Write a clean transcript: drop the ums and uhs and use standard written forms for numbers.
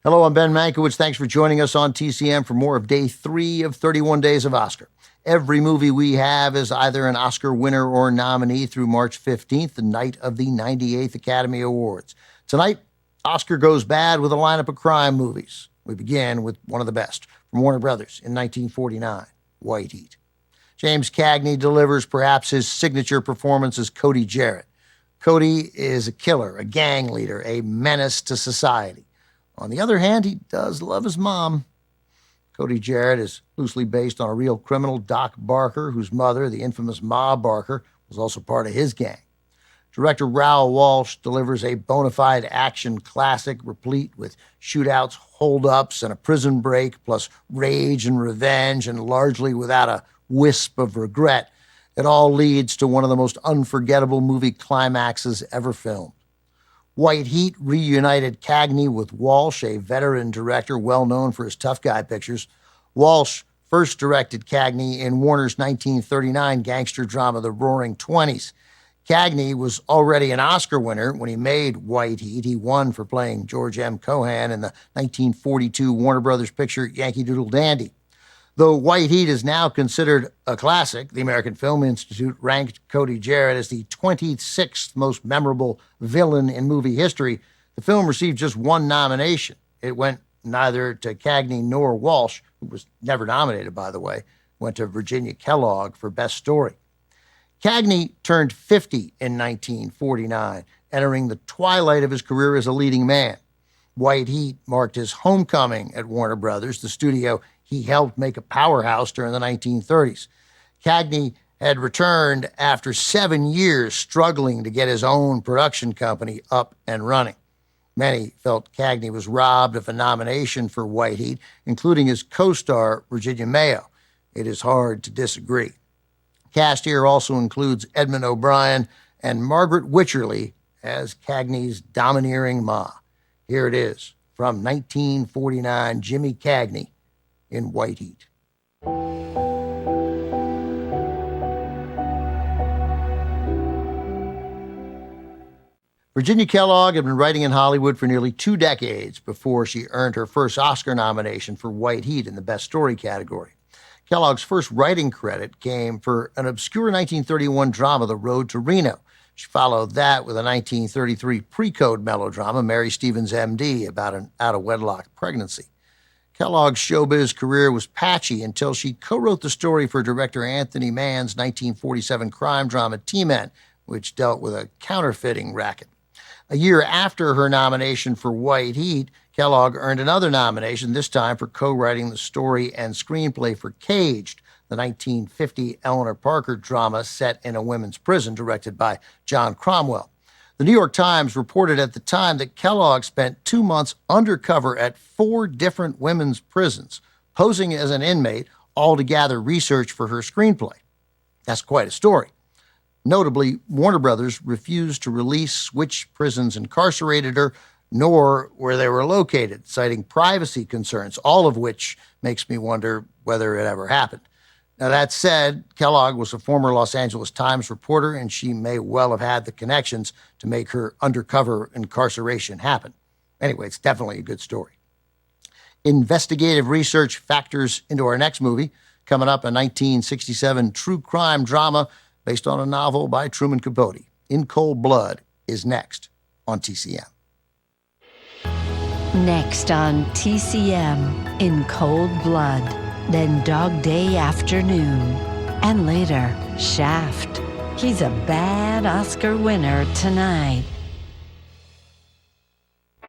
Hello, I'm Ben Mankiewicz. Thanks for joining us on TCM for more of Day 3 of 31 Days of Oscar. Every movie we have is either an Oscar winner or nominee through March 15th, the night of the 98th Academy Awards. Tonight, Oscar goes bad with a lineup of crime movies. We begin with one of the best, from Warner Brothers in 1949, White Heat. James Cagney delivers perhaps his signature performance as Cody Jarrett. Cody is a killer, a gang leader, a menace to society. On the other hand, he does love his mom. Cody Jarrett is loosely based on a real criminal, Doc Barker, whose mother, the infamous Ma Barker, was also part of his gang. Director Raoul Walsh delivers a bona fide action classic replete with shootouts, holdups, and a prison break, plus rage and revenge, and largely without a wisp of regret. It all leads to one of the most unforgettable movie climaxes ever filmed. White Heat reunited Cagney with Walsh, a veteran director well known for his tough guy pictures. Walsh first directed Cagney in Warner's 1939 gangster drama, The Roaring Twenties. Cagney was already an Oscar winner when he made White Heat. He won for playing George M. Cohan in the 1942 Warner Brothers picture Yankee Doodle Dandy. Though White Heat is now considered a classic, the American Film Institute ranked Cody Jarrett as the 26th most memorable villain in movie history. The film received just one nomination. It went neither to Cagney nor Walsh, who was never nominated, by the way. It went to Virginia Kellogg for Best Story. Cagney turned 50 in 1949, entering the twilight of his career as a leading man. White Heat marked his homecoming at Warner Brothers, the studio he helped make a powerhouse during the 1930s. Cagney had returned after 7 years struggling to get his own production company up and running. Many felt Cagney was robbed of a nomination for White Heat, including his co-star, Virginia Mayo. It is hard to disagree. Cast here also includes Edmund O'Brien and Margaret Wycherley as Cagney's domineering ma. Here it is, from 1949, Jimmy Cagney in White Heat. Virginia Kellogg had been writing in Hollywood for nearly 2 decades before she earned her first Oscar nomination for White Heat in the Best Story category. Kellogg's first writing credit came for an obscure 1931 drama, The Road to Reno. She followed that with a 1933 pre-code melodrama, Mary Stevens, M.D., about an out-of-wedlock pregnancy. Kellogg's showbiz career was patchy until she co-wrote the story for director Anthony Mann's 1947 crime drama, T-Men, which dealt with a counterfeiting racket. A year after her nomination for White Heat, Kellogg earned another nomination, this time for co-writing the story and screenplay for Caged, the 1950 Eleanor Parker drama set in a women's prison directed by John Cromwell. The New York Times reported at the time that Kellogg spent 2 months undercover at 4 different women's prisons, posing as an inmate, all to gather research for her screenplay. That's quite a story. Notably, Warner Brothers refused to release which prisons incarcerated her, nor where they were located, citing privacy concerns, all of which makes me wonder whether it ever happened. Now, that said, Kellogg was a former Los Angeles Times reporter, and she may well have had the connections to make her undercover incarceration happen. Anyway, it's definitely a good story. Investigative research factors into our next movie, coming up, a 1967 true crime drama based on a novel by Truman Capote. In Cold Blood is next on TCM. Next on TCM, In Cold Blood, then Dog Day Afternoon, and later, Shaft. He's a bad Oscar winner tonight.